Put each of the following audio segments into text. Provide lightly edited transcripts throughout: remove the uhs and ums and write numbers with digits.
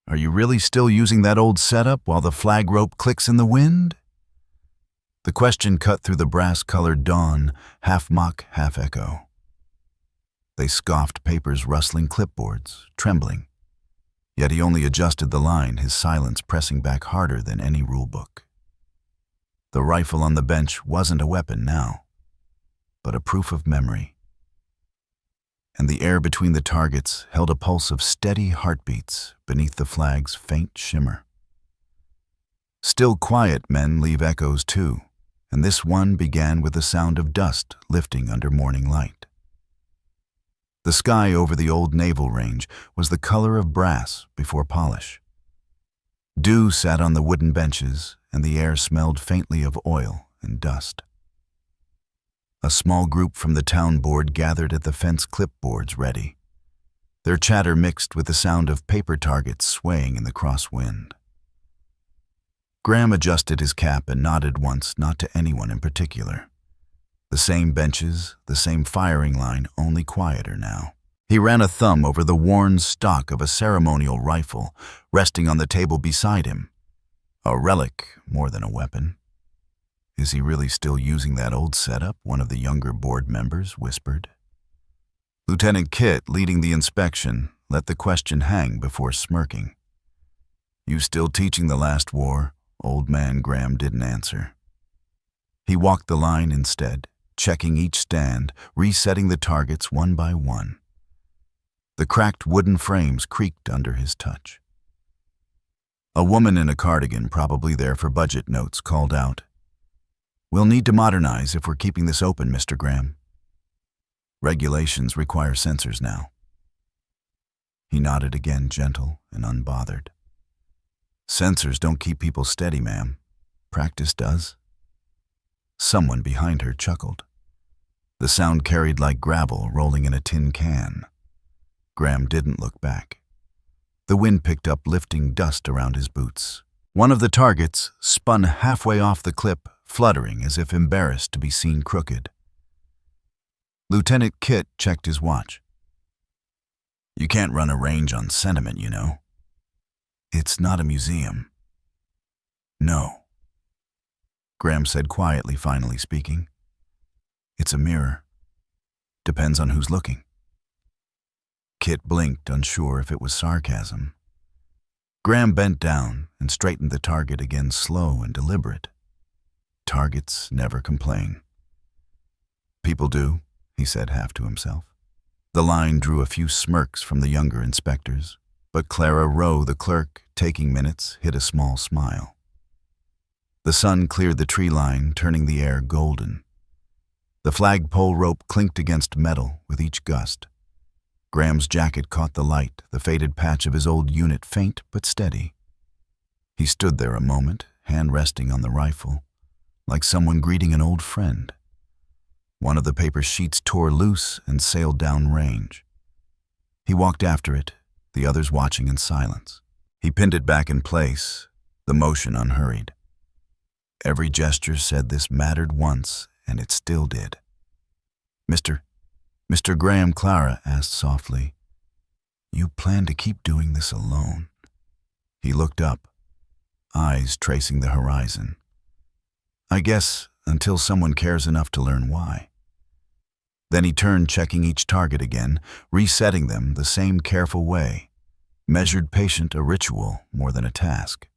Are you really still using that old setup while the flag rope clicks in the wind? The question cut through the brass-colored dawn, half mock, half echo. They scoffed, papers rustling, clipboards trembling. Yet he only adjusted the line, his silence pressing back harder than any rulebook. The rifle on the bench wasn't a weapon now, but a proof of memory. And the air between the targets held a pulse of steady heartbeats beneath the flag's faint shimmer. Still quiet men leave echoes too, and this one began with the sound of dust lifting under morning light. The sky over the old naval range was the color of brass before polish. Dew sat on the wooden benches, and the air smelled faintly of oil and dust. A small group from the town board gathered at the fence, clipboards ready. Their chatter mixed with the sound of paper targets swaying in the crosswind. Graham adjusted his cap and nodded once, not to anyone in particular. The same benches, the same firing line, only quieter now. He ran a thumb over the worn stock of a ceremonial rifle resting on the table beside him. A relic more than a weapon. Is he really still using that old setup? One of the younger board members whispered. Lieutenant Kit, leading the inspection, let the question hang before smirking. You still teaching the last war? Old man Graham didn't answer. He walked the line instead, checking each stand, resetting the targets one by one. The cracked wooden frames creaked under his touch. A woman in a cardigan, probably there for budget notes, called out, "We'll need to modernize if we're keeping this open, Mr. Graham. Regulations require sensors now." He nodded again, gentle and unbothered. "Sensors don't keep people steady, ma'am. Practice does." Someone behind her chuckled. The sound carried like gravel rolling in a tin can. Graham didn't look back. The wind picked up, lifting dust around his boots. One of the targets spun halfway off the clip, fluttering as if embarrassed to be seen crooked. Lieutenant Kit checked his watch. "You can't run a range on sentiment, you know." "It's not a museum." "No," Graham said quietly, finally speaking. "It's a mirror. Depends on who's looking." Kit blinked, unsure if it was sarcasm. Graham bent down and straightened the target again, slow and deliberate. Targets never complain. "People do," he said half to himself. The line drew a few smirks from the younger inspectors, but Clara Rowe, the clerk, taking minutes, hid a small smile. The sun cleared the tree line, turning the air golden. The flagpole rope clinked against metal with each gust. Graham's jacket caught the light, the faded patch of his old unit faint but steady. He stood there a moment, hand resting on the rifle, like someone greeting an old friend. One of the paper sheets tore loose and sailed down range. He walked after it, the others watching in silence. He pinned it back in place, the motion unhurried. Every gesture said this mattered once, and it still did. Mr. Graham," Clara asked softly, "you plan to keep doing this alone?" He looked up, eyes tracing the horizon. "I guess until someone cares enough to learn why." Then he turned, checking each target again, resetting them the same careful way, measured, patient, a ritual more than a task.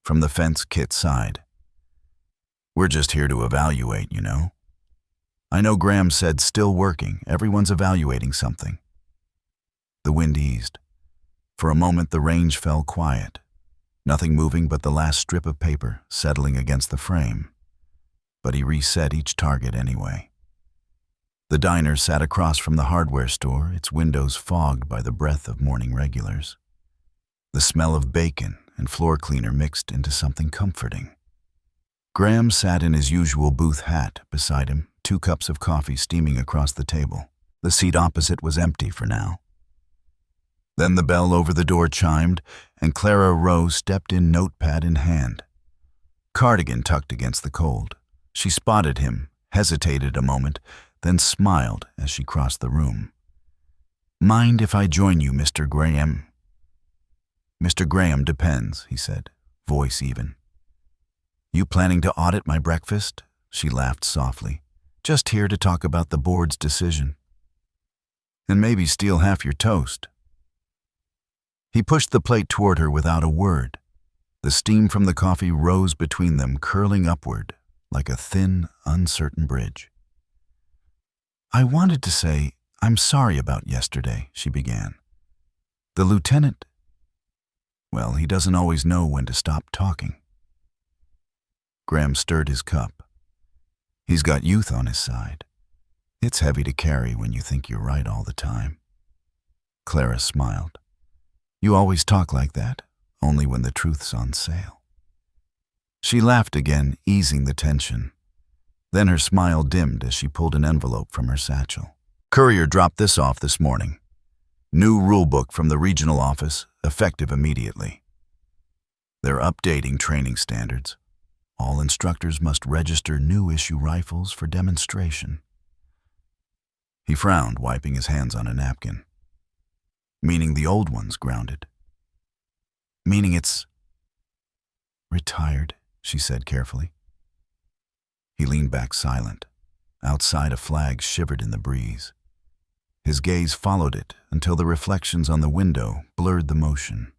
From the fence, Kit sighed. "We're just here to evaluate, you know." "I know," Graham said, still working. "Everyone's evaluating something." The wind eased. For a moment the range fell quiet, nothing moving but the last strip of paper settling against the frame. But he reset each target anyway. The diner sat across from the hardware store, its windows fogged by the breath of morning regulars. The smell of bacon and floor cleaner mixed into something comforting. Graham sat in his usual booth hat beside him, 2 cups of coffee steaming across the table. The seat opposite was empty for now. Then the bell over the door chimed, and Clara Rowe stepped in, notepad in hand. Cardigan tucked against the cold. She spotted him, hesitated a moment, then smiled as she crossed the room. "Mind if I join you, Mr. Graham?" Mr. Graham depends, he said, voice even. You planning to audit my breakfast? She laughed softly. Just here to talk about the board's decision. And maybe steal half your toast. He pushed the plate toward her without a word. The steam from the coffee rose between them, curling upward like a thin, uncertain bridge. I wanted to say, I'm sorry about yesterday, she began. The lieutenant, well, he doesn't always know when to stop talking. Graham stirred his cup. He's got youth on his side. It's heavy to carry when you think you're right all the time. Clara smiled. You always talk like that, only when the truth's on sale. She laughed again, easing the tension. Then her smile dimmed as she pulled an envelope from her satchel. Courier dropped this off this morning. New rulebook from the regional office, effective immediately. They're updating training standards. All instructors must register new issue rifles for demonstration. He frowned, wiping his hands on a napkin. Meaning the old one's grounded. Meaning it's retired, she said carefully. He leaned back silent. Outside, a flag shivered in the breeze. His gaze followed it until the reflections on the window blurred the motion.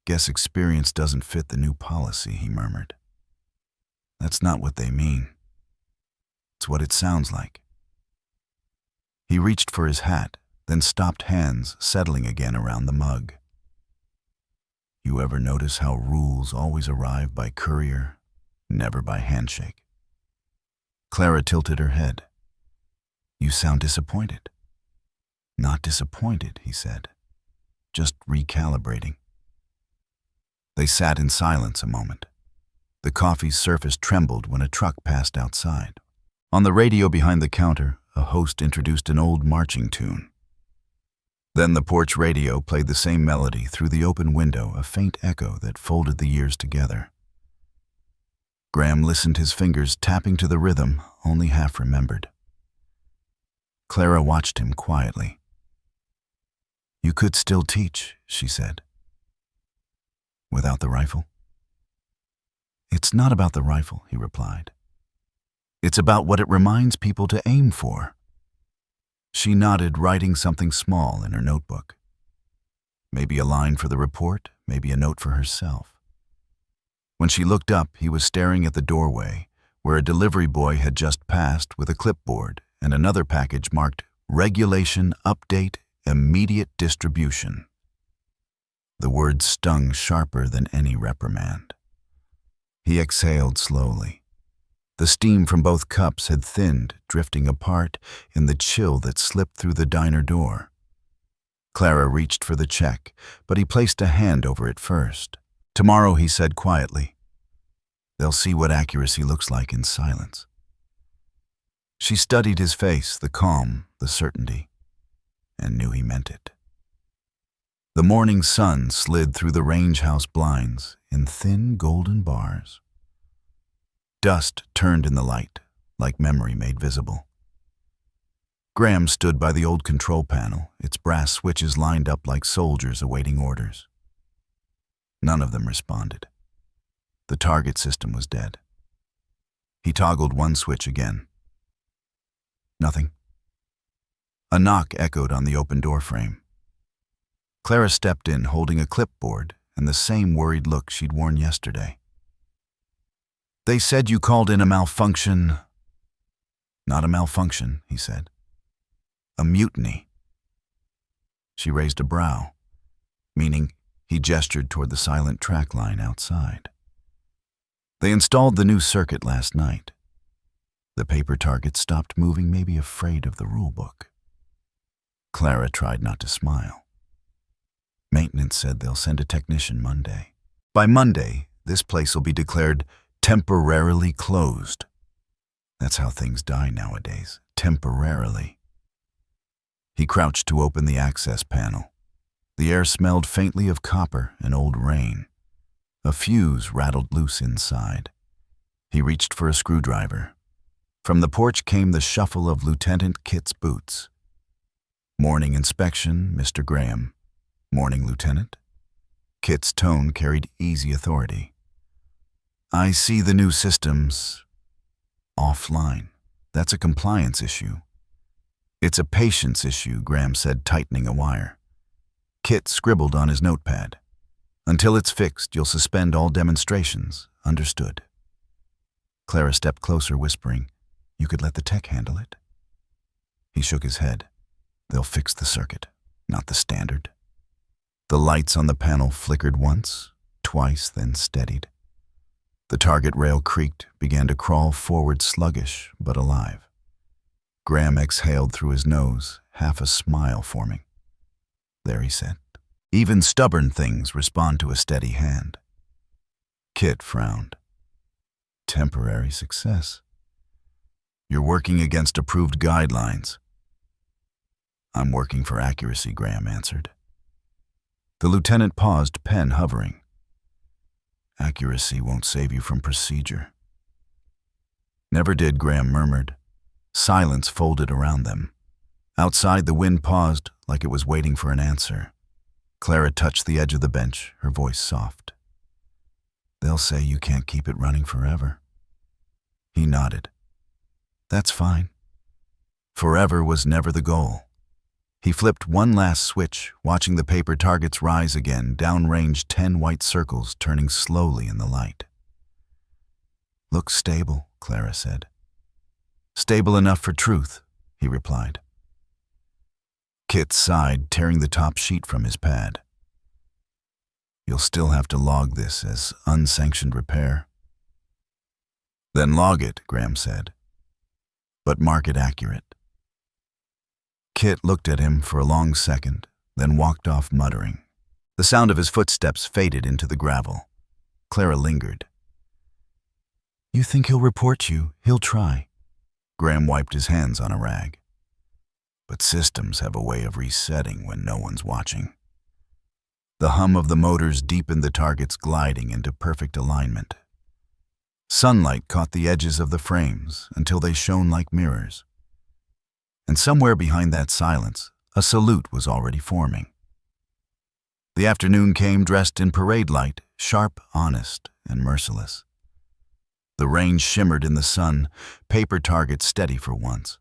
Guess experience doesn't fit the new policy, he murmured. That's not what they mean. It's what it sounds like. He reached for his hat, then stopped, hands settling again around the mug. You ever notice how rules always arrive by courier, never by handshake? Clara tilted her head. You sound disappointed. Not disappointed, he said. Just recalibrating. They sat in silence a moment. The coffee's surface trembled when a truck passed outside. On the radio behind the counter, a host introduced an old marching tune. Then the porch radio played the same melody through the open window, a faint echo that folded the years together. Graham listened, his fingers tapping to the rhythm, only half remembered. Clara watched him quietly. You could still teach, she said. Without the rifle? It's not about the rifle, he replied. It's about what it reminds people to aim for. She nodded, writing something small in her notebook. Maybe a line for the report, maybe a note for herself. When she looked up, he was staring at the doorway, where a delivery boy had just passed with a clipboard and another package marked Regulation Update Immediate Distribution. The words stung sharper than any reprimand. He exhaled slowly. The steam from both cups had thinned, drifting apart in the chill that slipped through the diner door. Clara reached for the check, but he placed a hand over it first. Tomorrow, he said quietly. They'll see what accuracy looks like in silence. She studied his face, the calm, the certainty, and knew he meant it. The morning sun slid through the range house blinds in thin golden bars. Dust turned in the light, like memory made visible. Graham stood by the old control panel, its brass switches lined up like soldiers awaiting orders. None of them responded. The target system was dead. He toggled one switch again. Nothing. A knock echoed on the open door frame. Clara stepped in, holding a clipboard and the same worried look she'd worn yesterday. They said you called in a malfunction. Not a malfunction, he said. A mutiny. She raised a brow, meaning he gestured toward the silent track line outside. They installed the new circuit last night. The paper target stopped moving, maybe afraid of the rulebook. Clara tried not to smile. Maintenance said they'll send a technician Monday. By Monday, this place will be declared temporarily closed. That's how things die nowadays, temporarily. He crouched to open the access panel. The air smelled faintly of copper and old rain. A fuse rattled loose inside. He reached for a screwdriver. From the porch came the shuffle of Lieutenant Kit's boots. Morning inspection, Mr. Graham. Morning, Lieutenant. Kit's tone carried easy authority. I see the new system's offline. That's a compliance issue. It's a patience issue, Graham said, tightening a wire. Kit scribbled on his notepad. Until it's fixed, you'll suspend all demonstrations. Understood. Clara stepped closer, whispering, You could let the tech handle it. He shook his head. They'll fix the circuit, not the standard. The lights on the panel flickered once, twice, then steadied. The target rail creaked, began to crawl forward, sluggish but alive. Graham exhaled through his nose, half a smile forming. There, he said. Even stubborn things respond to a steady hand. Kit frowned. Temporary success. You're working against approved guidelines. I'm working for accuracy, Graham answered. The lieutenant paused, pen hovering. Accuracy won't save you from procedure. Never did, Graham murmured. Silence folded around them. Outside, the wind paused, like it was waiting for an answer. Clara touched the edge of the bench, her voice soft. They'll say you can't keep it running forever. He nodded. That's fine. Forever was never the goal. He flipped one last switch, watching the paper targets rise again, downrange 10 white circles turning slowly in the light. Looks stable, Clara said. Stable enough for truth, he replied. Kit sighed, tearing the top sheet from his pad. You'll still have to log this as unsanctioned repair. Then log it, Graham said. But mark it accurate. Kit looked at him for a long second, then walked off muttering. The sound of his footsteps faded into the gravel. Clara lingered. You think he'll report you? He'll try. Graham wiped his hands on a rag. But systems have a way of resetting when no one's watching. The hum of the motors deepened the targets, gliding into perfect alignment. Sunlight caught the edges of the frames until they shone like mirrors. And somewhere behind that silence, a salute was already forming. The afternoon came dressed in parade light, sharp, honest, and merciless. The range shimmered in the sun, paper targets steady for once.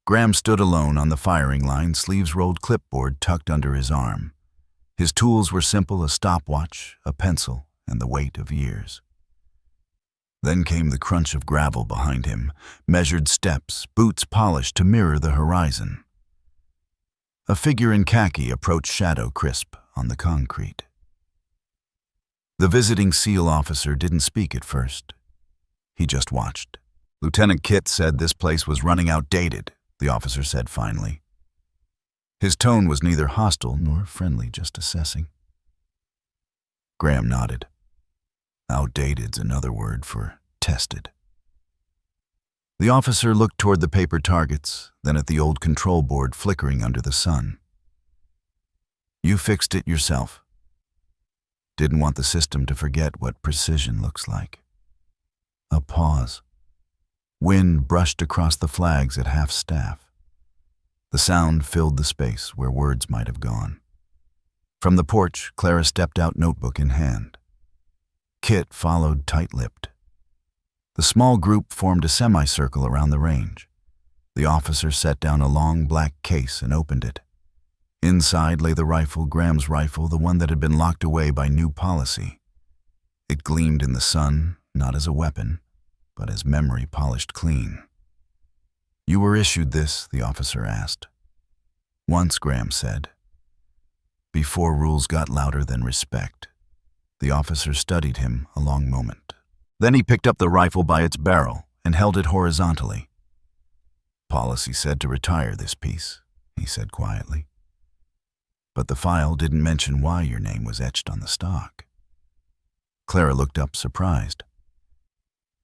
Graham stood alone on the firing line, sleeves rolled, clipboard tucked under his arm. His tools were simple, a stopwatch, a pencil, and the weight of years. Then came the crunch of gravel behind him, measured steps, boots polished to mirror the horizon. A figure in khaki approached, shadow crisp on the concrete. The visiting SEAL officer didn't speak at first. He just watched. Lieutenant Kit said this place was running outdated, the officer said finally. His tone was neither hostile nor friendly, just assessing. Graham nodded. Outdated's another word for tested. The officer looked toward the paper targets, then at the old control board flickering under the sun. You fixed it yourself. Didn't want the system to forget what precision looks like. A pause. Wind brushed across the flags at half-staff. The sound filled the space where words might have gone. From the porch, Clara stepped out, notebook in hand. Kit followed, tight-lipped. The small group formed a semicircle around the range. The officer set down a long black case and opened it. Inside lay the rifle, Graham's rifle, the one that had been locked away by new policy. It gleamed in the sun, not as a weapon, but as memory polished clean. You were issued this, the officer asked. Once, Graham said. Before rules got louder than respect. The officer studied him a long moment. Then he picked up the rifle by its barrel and held it horizontally. Policy said to retire this piece, he said quietly. But the file didn't mention why your name was etched on the stock. Clara looked up, surprised.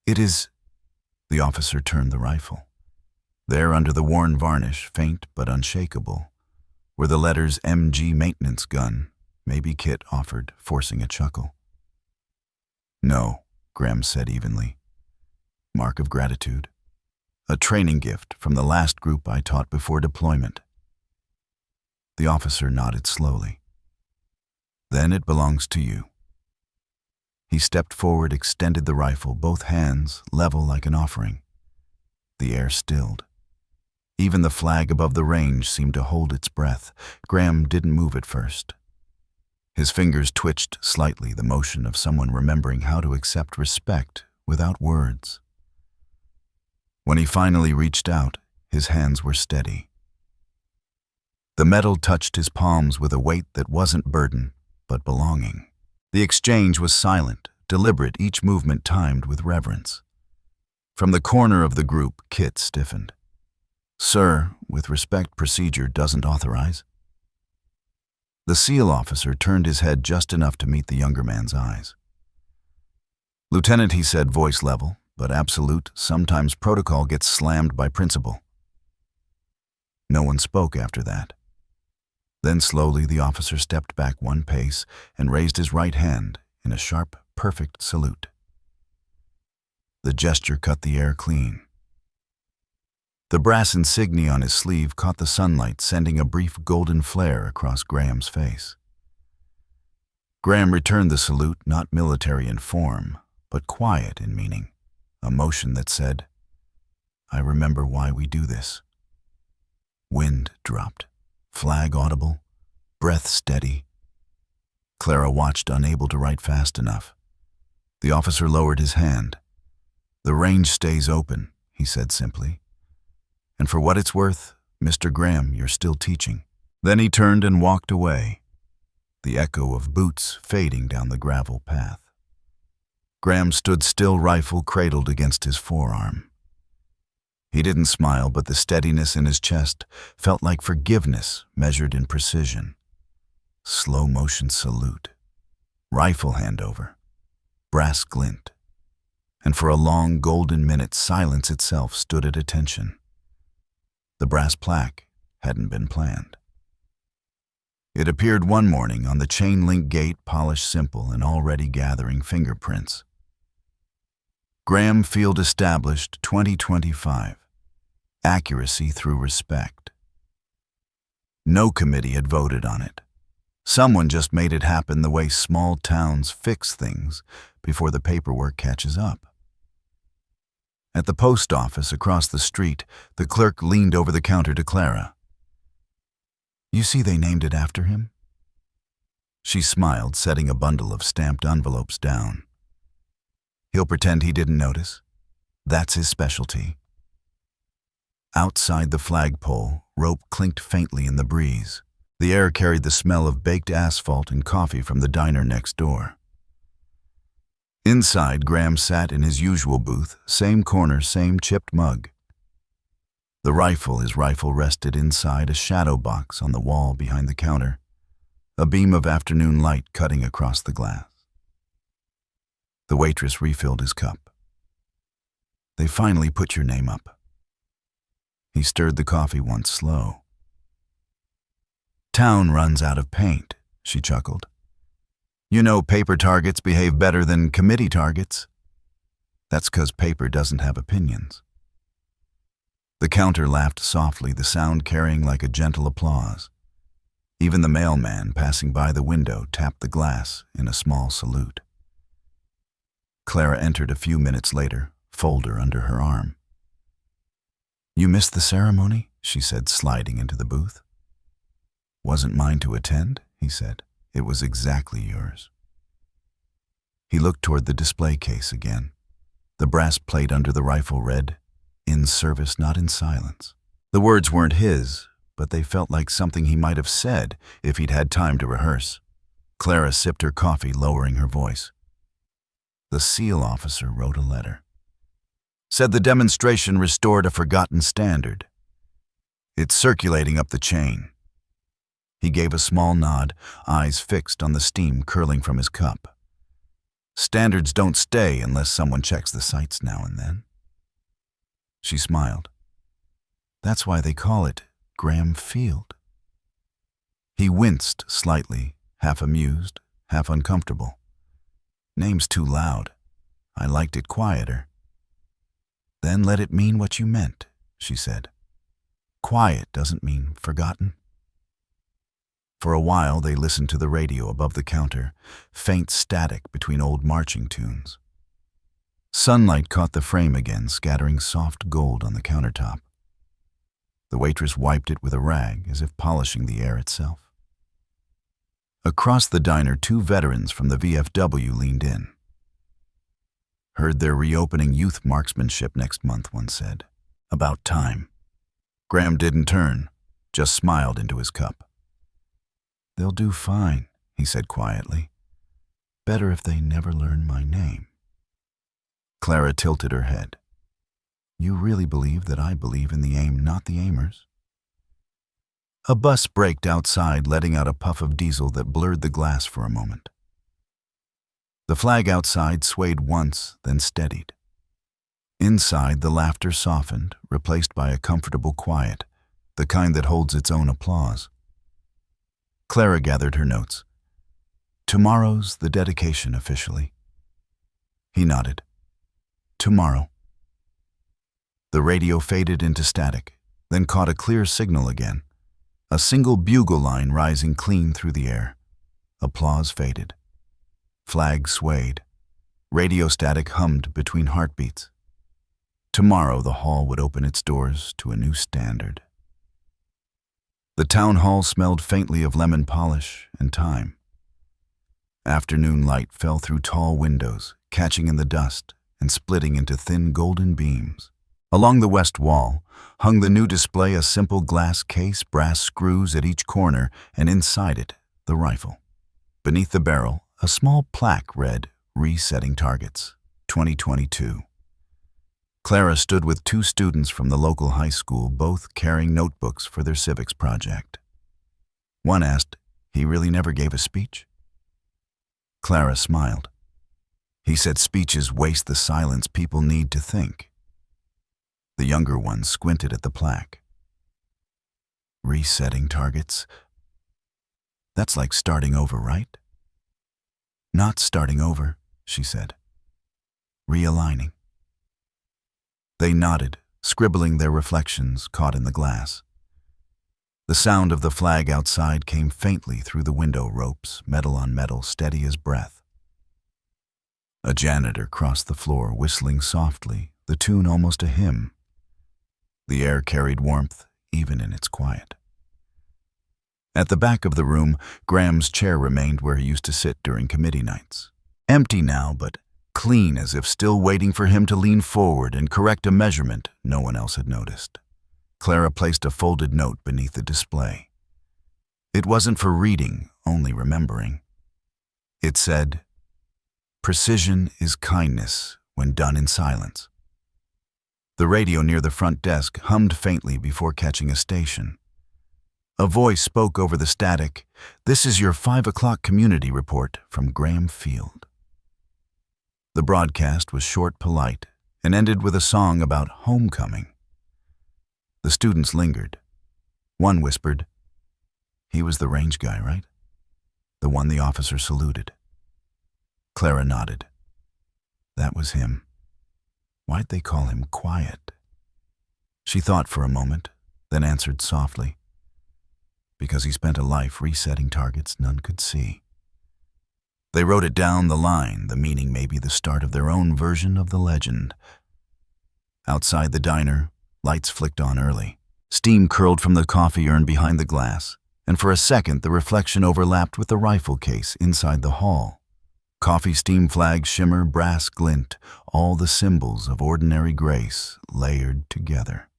It is... The officer turned the rifle. There, under the worn varnish, faint but unshakable, were the letters MG Maintenance Gun, maybe Kit offered, forcing a chuckle. No, Graham said evenly. Mark of gratitude. A training gift from the last group I taught before deployment. The officer nodded slowly. Then it belongs to you. He stepped forward, extended the rifle, both hands level like an offering. The air stilled. Even the flag above the range seemed to hold its breath. Graham didn't move at first. His fingers twitched slightly, the motion of someone remembering how to accept respect without words. When he finally reached out, his hands were steady. The metal touched his palms with a weight that wasn't burden, but belonging. The exchange was silent, deliberate, each movement timed with reverence. From the corner of the group, Kit stiffened. "Sir, with respect, procedure doesn't authorize." The SEAL officer turned his head just enough to meet the younger man's eyes. "Lieutenant," he said, voice level, but absolute. "Sometimes protocol gets slammed by principle." No one spoke after that. Then slowly the officer stepped back one pace and raised his right hand in a sharp, perfect salute. The gesture cut the air clean. The brass insignia on his sleeve caught the sunlight, sending a brief golden flare across Graham's face. Graham returned the salute, not military in form, but quiet in meaning, a motion that said, "I remember why we do this." Wind dropped, flag audible, breath steady. Clara watched, unable to write fast enough. The officer lowered his hand. "The range stays open," he said simply. "And for what it's worth, Mr. Graham, you're still teaching." Then he turned and walked away, the echo of boots fading down the gravel path. Graham stood still, rifle cradled against his forearm. He didn't smile, but the steadiness in his chest felt like forgiveness measured in precision. Slow motion salute, rifle handover, brass glint, and for a long golden minute silence itself stood at attention. The brass plaque hadn't been planned. It appeared one morning on the chain-link gate, polished simple and already gathering fingerprints. Graham Field established 2025. Accuracy through respect. No committee had voted on it. Someone just made it happen the way small towns fix things before the paperwork catches up. At the post office across the street, the clerk leaned over the counter to Clara. "You see they named it after him?" She smiled, setting a bundle of stamped envelopes down. "He'll pretend he didn't notice. That's his specialty." Outside the flagpole, rope clinked faintly in the breeze. The air carried the smell of baked asphalt and coffee from the diner next door. Inside, Graham sat in his usual booth, same corner, same chipped mug. His rifle rested inside a shadow box on the wall behind the counter, a beam of afternoon light cutting across the glass. The waitress refilled his cup. "They finally put your name up." He stirred the coffee once, slow. "Town runs out of paint," she chuckled. "You know paper targets behave better than committee targets. That's 'cause paper doesn't have opinions." The counter laughed softly, the sound carrying like a gentle applause. Even the mailman passing by the window tapped the glass in a small salute. Clara entered a few minutes later, folder under her arm. "You missed the ceremony?" she said, sliding into the booth. "Wasn't mine to attend," he said. "It was exactly yours." He looked toward the display case again. The brass plate under the rifle read, "In service, not in silence." The words weren't his, but they felt like something he might have said if he'd had time to rehearse. Clara sipped her coffee, lowering her voice. The SEAL officer wrote a letter. Said the demonstration restored a forgotten standard. It's circulating up the chain. He gave a small nod, eyes fixed on the steam curling from his cup. Standards don't stay unless someone checks the sights now and then. She smiled. That's why they call it Graham Field. He winced slightly, half amused, half uncomfortable. Name's too loud. I liked it quieter. Then let it mean what you meant, she said. Quiet doesn't mean forgotten. For a while they listened to the radio above the counter, faint static between old marching tunes. Sunlight caught the frame again, scattering soft gold on the countertop. The waitress wiped it with a rag, as if polishing the air itself. Across the diner, two veterans from the VFW leaned in. "Heard they're reopening youth marksmanship next month," one said. "About time." Graham didn't turn, just smiled into his cup. "They'll do fine," he said quietly. "Better if they never learn my name." Clara tilted her head. "You really believe that I believe in the aim, not the aimers?" A bus braked outside, letting out a puff of diesel that blurred the glass for a moment. The flag outside swayed once, then steadied. Inside, the laughter softened, replaced by a comfortable quiet, the kind that holds its own applause. Clara gathered her notes. "Tomorrow's the dedication officially." He nodded. "Tomorrow." The radio faded into static, then caught a clear signal again. A single bugle line rising clean through the air. Applause faded. Flag swayed. Radio static hummed between heartbeats. Tomorrow the hall would open its doors to a new standard. The town hall smelled faintly of lemon polish and time. Afternoon light fell through tall windows, catching in the dust and splitting into thin golden beams. Along the west wall hung the new display, a simple glass case, brass screws at each corner, and inside it, the rifle. Beneath the barrel, a small plaque read, "Resetting Targets, 2022. Clara stood with two students from the local high school, both carrying notebooks for their civics project. One asked, "He really never gave a speech?" Clara smiled. "He said speeches waste the silence people need to think." The younger one squinted at the plaque. "Resetting targets? That's like starting over, right?" "Not starting over," she said. "Realigning." They nodded, scribbling their reflections caught in the glass. The sound of the flag outside came faintly through the window ropes, metal on metal, steady as breath. A janitor crossed the floor, whistling softly, the tune almost a hymn. The air carried warmth, even in its quiet. At the back of the room, Graham's chair remained where he used to sit during committee nights. Empty now, but clean, as if still waiting for him to lean forward and correct a measurement no one else had noticed. Clara placed a folded note beneath the display. It wasn't for reading, only remembering. It said, "Precision is kindness when done in silence." The radio near the front desk hummed faintly before catching a station. A voice spoke over the static, "This is your 5 o'clock community report from Graham Field." The broadcast was short, polite, and ended with a song about homecoming. The students lingered. One whispered, "He was the range guy, right? The one the officer saluted." Clara nodded. That was him. Why'd they call him Quiet? She thought for a moment, then answered softly, "Because he spent a life resetting targets none could see." They wrote it down the line, the meaning may be the start of their own version of the legend. Outside the diner, lights flicked on early. Steam curled from the coffee urn behind the glass, and for a second the reflection overlapped with the rifle case inside the hall. Coffee steam flags shimmer, brass glint, all the symbols of ordinary grace layered together.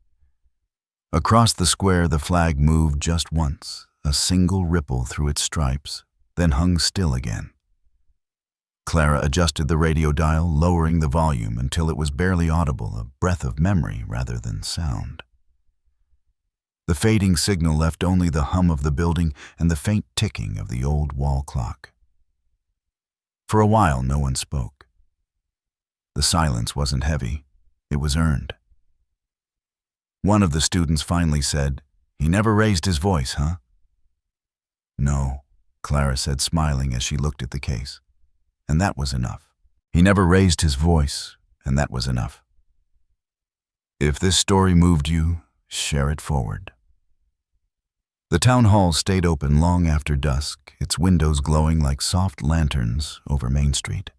Across the square the flag moved just once, a single ripple through its stripes, then hung still again. Clara adjusted the radio dial, lowering the volume until it was barely audible, a breath of memory rather than sound. The fading signal left only the hum of the building and the faint ticking of the old wall clock. For a while, no one spoke. The silence wasn't heavy, it was earned. One of the students finally said, "He never raised his voice, huh?" "No," Clara said, smiling as she looked at the case. And that was enough. He never raised his voice, and that was enough. If this story moved you, share it forward. The town hall stayed open long after dusk, its windows glowing like soft lanterns over Main Street.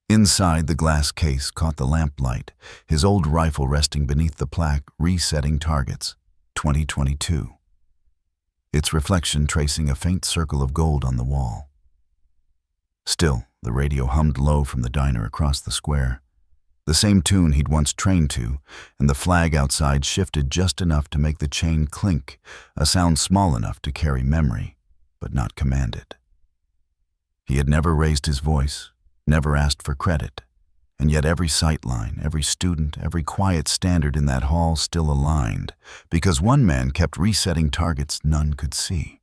Inside, the glass case caught the lamplight, his old rifle resting beneath the plaque resetting targets, 2022. Its reflection tracing a faint circle of gold on the wall. Still, the radio hummed low from the diner across the square. The same tune he'd once trained to, and the flag outside shifted just enough to make the chain clink, a sound small enough to carry memory, but not command it. He had never raised his voice, never asked for credit, and yet every sightline, every student, every quiet standard in that hall still aligned, because one man kept resetting targets none could see.